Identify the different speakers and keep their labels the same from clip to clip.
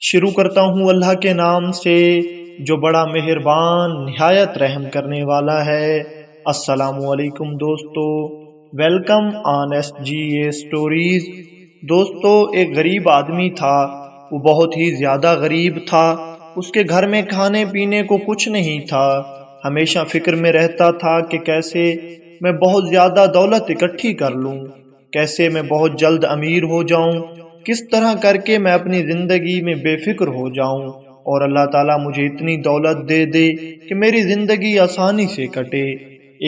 Speaker 1: شروع کرتا ہوں اللہ کے نام سے جو بڑا مہربان نہایت رحم کرنے والا ہے۔ السلام علیکم دوستو، welcome on S G A stories. دوستو، ایک غریب آدمی تھا، وہ بہت ہی زیادہ غریب تھا۔ اس کے گھر میں کھانے پینے کو کچھ نہیں تھا۔ ہمیشہ فکر میں رہتا تھا کہ کیسے میں بہت زیادہ دولت اکٹھی کر لوں، کیسے میں بہت جلد امیر ہو جاؤں، کس طرح کر کے میں اپنی زندگی میں بے فکر ہو جاؤں اور اللہ تعالیٰ مجھے اتنی دولت دے دے کہ میری زندگی آسانی سے کٹے۔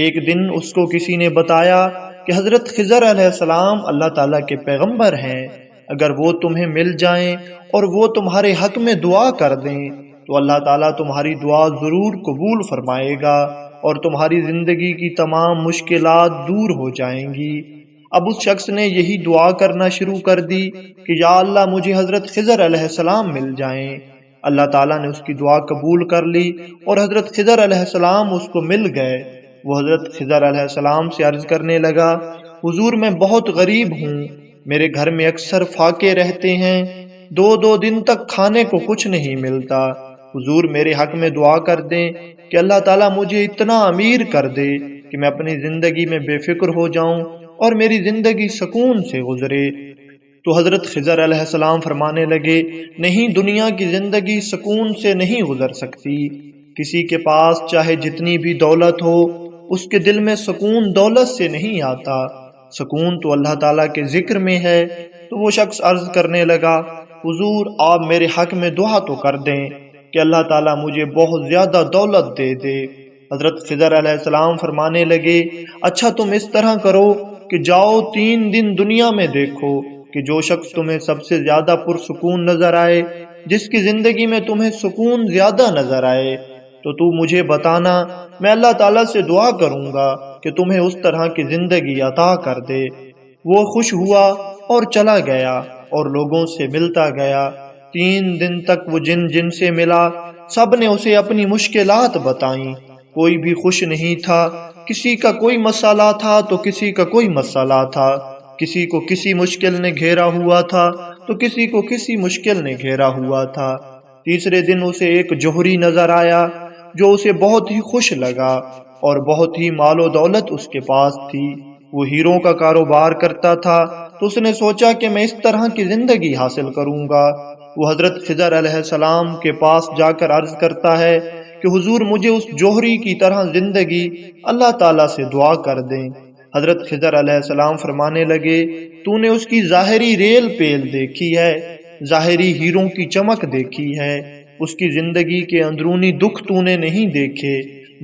Speaker 1: ایک دن اس کو کسی نے بتایا کہ حضرت خضر علیہ السلام اللہ تعالیٰ کے پیغمبر ہیں، اگر وہ تمہیں مل جائیں اور وہ تمہارے حق میں دعا کر دیں تو اللہ تعالیٰ تمہاری دعا ضرور قبول فرمائے گا اور تمہاری زندگی کی تمام مشکلات دور ہو جائیں گی۔ اب اس شخص نے یہی دعا کرنا شروع کر دی کہ یا اللہ مجھے حضرت خضر علیہ السلام مل جائیں۔ اللہ تعالیٰ نے اس کی دعا قبول کر لی اور حضرت خضر علیہ السلام اس کو مل گئے۔ وہ حضرت خضر علیہ السلام سے عرض کرنے لگا، حضور میں بہت غریب ہوں، میرے گھر میں اکثر فاقے رہتے ہیں، دو دن تک کھانے کو کچھ نہیں ملتا۔ حضور میرے حق میں دعا کر دیں کہ اللہ تعالیٰ مجھے اتنا امیر کر دے کہ میں اپنی زندگی میں بے فکر ہو جاؤں اور میری زندگی سکون سے گزرے۔ تو حضرت خضر علیہ السلام فرمانے لگے، نہیں، دنیا کی زندگی سکون سے نہیں گزر سکتی۔ کسی کے پاس چاہے جتنی بھی دولت ہو، اس کے دل میں سکون دولت سے نہیں آتا، سکون تو اللہ تعالیٰ کے ذکر میں ہے۔ تو وہ شخص عرض کرنے لگا، حضور آپ میرے حق میں دعا تو کر دیں کہ اللہ تعالیٰ مجھے بہت زیادہ دولت دے دے۔ حضرت خضر علیہ السلام فرمانے لگے، اچھا تم اس طرح کرو کہ جاؤ 3 دن دنیا میں دیکھو کہ جو شخص تمہیں سب سے زیادہ پرسکون نظر آئے، جس کی زندگی میں تمہیں سکون زیادہ نظر آئے، تو مجھے بتانا، میں اللہ تعالیٰ سے دعا کروں گا کہ تمہیں اس طرح کی زندگی عطا کر دے۔ وہ خوش ہوا اور چلا گیا اور لوگوں سے ملتا گیا۔ 3 دن تک وہ جن سے ملا، سب نے اسے اپنی مشکلات بتائیں، کوئی بھی خوش نہیں تھا، کسی کا کوئی مسئلہ تھا تو کسی کا کوئی مسئلہ تھا، کسی کو کسی مشکل نے گھیرا ہوا تھا تو کسی کو کسی مشکل نے گھیرا ہوا تھا۔ تیسرے دن اسے ایک جوہری نظر آیا جو اسے بہت ہی خوش لگا اور بہت ہی مال و دولت اس کے پاس تھی۔ وہ ہیروں کا کاروبار کرتا تھا، تو اس نے سوچا کہ میں اس طرح کی زندگی حاصل کروں گا۔ وہ حضرت خضر علیہ السلام کے پاس جا کر عرض کرتا ہے کہ حضور مجھے اس جوہری کی طرح زندگی اللہ تعالیٰ سے دعا کر دیں۔ حضرت خضر علیہ السلام فرمانے لگے، تو نے اس کی ظاہری ریل پیل دیکھی ہے، ظاہری ہیروں کی چمک دیکھی ہے، اس کی زندگی کے اندرونی دکھ تو نے نہیں دیکھے۔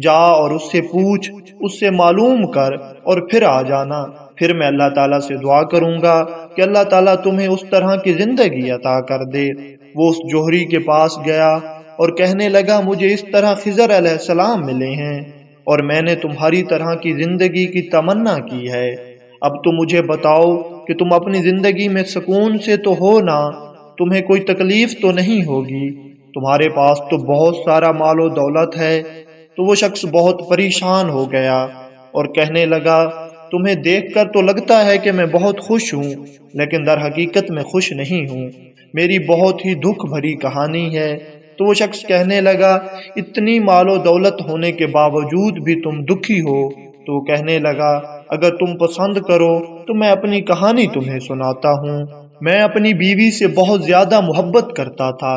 Speaker 1: جا اور اس سے پوچھ، اس سے معلوم کر اور پھر آ جانا، پھر میں اللہ تعالیٰ سے دعا کروں گا کہ اللہ تعالیٰ تمہیں اس طرح کی زندگی عطا کر دے۔ وہ اس جوہری کے پاس گیا اور کہنے لگا، مجھے اس طرح خضر علیہ السلام ملے ہیں اور میں نے تمہاری طرح کی زندگی کی تمنا کی ہے۔ اب تم مجھے بتاؤ کہ تم اپنی زندگی میں سکون سے تو ہو نا، تمہیں کوئی تکلیف تو نہیں ہوگی، تمہارے پاس تو بہت سارا مال و دولت ہے۔ تو وہ شخص بہت پریشان ہو گیا اور کہنے لگا، تمہیں دیکھ کر تو لگتا ہے کہ میں بہت خوش ہوں، لیکن در حقیقت میں خوش نہیں ہوں، میری بہت ہی دکھ بھری کہانی ہے۔ تو وہ شخص کہنے لگا، اتنی مال و دولت ہونے کے باوجود بھی تم دکھی ہو؟ تو کہنے لگا، اگر تم پسند کرو تو میں اپنی کہانی تمہیں سناتا ہوں۔ میں اپنی بیوی سے بہت زیادہ محبت کرتا تھا،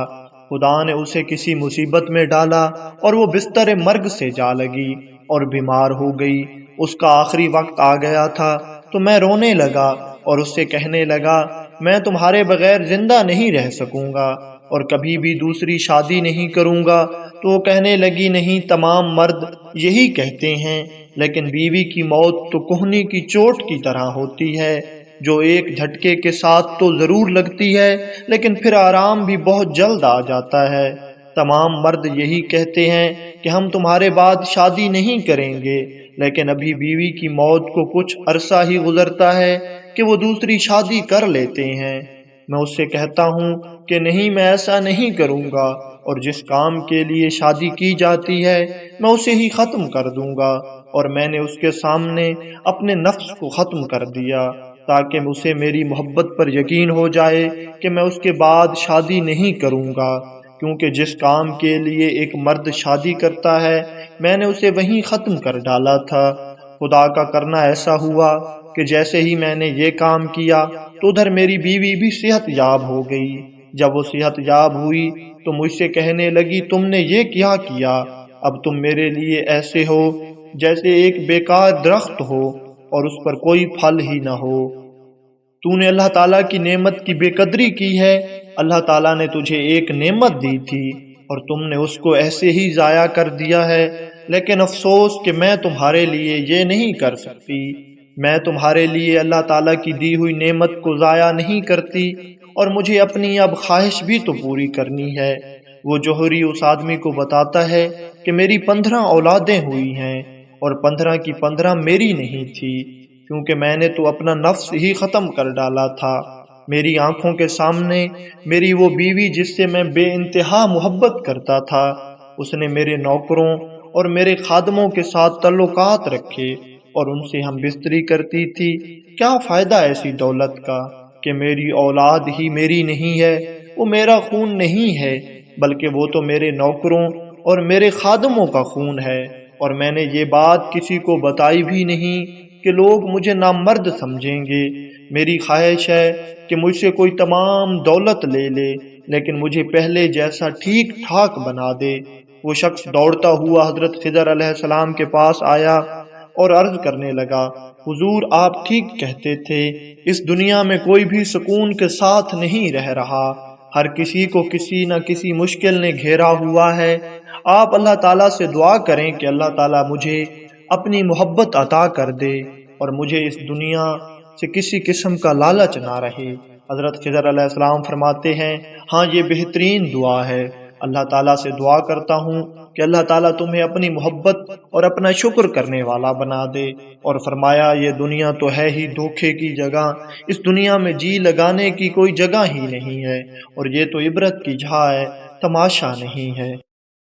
Speaker 1: خدا نے اسے کسی مصیبت میں ڈالا اور وہ بستر مرگ سے جا لگی اور بیمار ہو گئی۔ اس کا آخری وقت آ گیا تھا تو میں رونے لگا اور اس سے کہنے لگا، میں تمہارے بغیر زندہ نہیں رہ سکوں گا اور کبھی بھی دوسری شادی نہیں کروں گا۔ تو وہ کہنے لگی، نہیں، تمام مرد یہی کہتے ہیں، لیکن بیوی کی موت تو کوہنی کی چوٹ کی طرح ہوتی ہے، جو ایک جھٹکے کے ساتھ تو ضرور لگتی ہے لیکن پھر آرام بھی بہت جلد آ جاتا ہے۔ تمام مرد یہی کہتے ہیں کہ ہم تمہارے بعد شادی نہیں کریں گے، لیکن ابھی بیوی کی موت کو کچھ عرصہ ہی گزرتا ہے کہ وہ دوسری شادی کر لیتے ہیں۔ میں اس سے کہتا ہوں کہ نہیں، میں ایسا نہیں کروں گا، اور جس کام کے لیے شادی کی جاتی ہے میں اسے ہی ختم کر دوں گا، اور میں نے اس کے سامنے اپنے نفس کو ختم کر دیا۔ تاکہ اسے میری محبت پر یقین ہو جائے کہ میں اس کے بعد شادی نہیں کروں گا، کیونکہ جس کام کے لیے ایک مرد شادی کرتا ہے میں نے اسے وہیں ختم کر ڈالا تھا۔ خدا کا کرنا ایسا ہوا کہ جیسے ہی میں نے یہ کام کیا تو ادھر میری بیوی بھی صحت یاب ہو گئی۔ جب وہ صحت یاب ہوئی تو مجھ سے کہنے لگی تم نے یہ کیا کیا؟ اب تم میرے لیے ایسے ہو جیسے ایک بیکار درخت ہو اور اس پر کوئی پھل ہی نہ ہو۔ تو نے اللہ تعالیٰ کی نعمت کی بے قدری کی ہے۔ اللہ تعالیٰ نے تجھے ایک نعمت دی تھی اور تم نے اس کو ایسے ہی ضائع کر دیا ہے، لیکن افسوس کہ میں تمہارے لیے یہ نہیں کر سکتی۔ میں تمہارے لیے اللہ تعالیٰ کی دی ہوئی نعمت کو ضائع نہیں کرتی، اور مجھے اپنی اب خواہش بھی تو پوری کرنی ہے۔ وہ جوہری اس آدمی کو بتاتا ہے کہ میری 15 اولادیں ہوئی ہیں اور 15 کی 15 میری نہیں تھی، کیونکہ میں نے تو اپنا نفس ہی ختم کر ڈالا تھا۔ میری آنکھوں کے سامنے میری وہ بیوی جس سے میں بے انتہا محبت کرتا تھا، اس نے میرے نوکروں اور میرے خادموں کے ساتھ تعلقات رکھے اور ان سے ہم بستری کرتی تھی۔ کیا فائدہ ایسی دولت کا کہ میری اولاد ہی میری نہیں ہے، وہ میرا خون نہیں ہے، بلکہ وہ تو میرے نوکروں اور میرے خادموں کا خون ہے۔ اور میں نے یہ بات کسی کو بتائی بھی نہیں کہ لوگ مجھے نامرد سمجھیں گے۔ میری خواہش ہے کہ مجھ سے کوئی تمام دولت لے لے، لیکن مجھے پہلے جیسا ٹھیک ٹھاک بنا دے۔ وہ شخص دوڑتا ہوا حضرت خضر علیہ السلام کے پاس آیا اور عرض کرنے لگا، حضور آپ ٹھیک کہتے تھے، اس دنیا میں کوئی بھی سکون کے ساتھ نہیں رہ رہا، ہر کسی کو کسی نہ کسی مشکل نے گھیرا ہوا ہے۔ آپ اللہ تعالیٰ سے دعا کریں کہ اللہ تعالیٰ مجھے اپنی محبت عطا کر دے اور مجھے اس دنیا سے کسی قسم کا لالچ نہ رہے۔ حضرت خضر علیہ السلام فرماتے ہیں، ہاں یہ بہترین دعا ہے۔ اللہ تعالیٰ سے دعا کرتا ہوں کہ اللہ تعالیٰ تمہیں اپنی محبت اور اپنا شکر کرنے والا بنا دے۔ اور فرمایا یہ دنیا تو ہے ہی دھوکے کی جگہ، اس دنیا میں جی لگانے کی کوئی جگہ ہی نہیں ہے، اور یہ تو عبرت کی جا ہے، تماشا نہیں ہے۔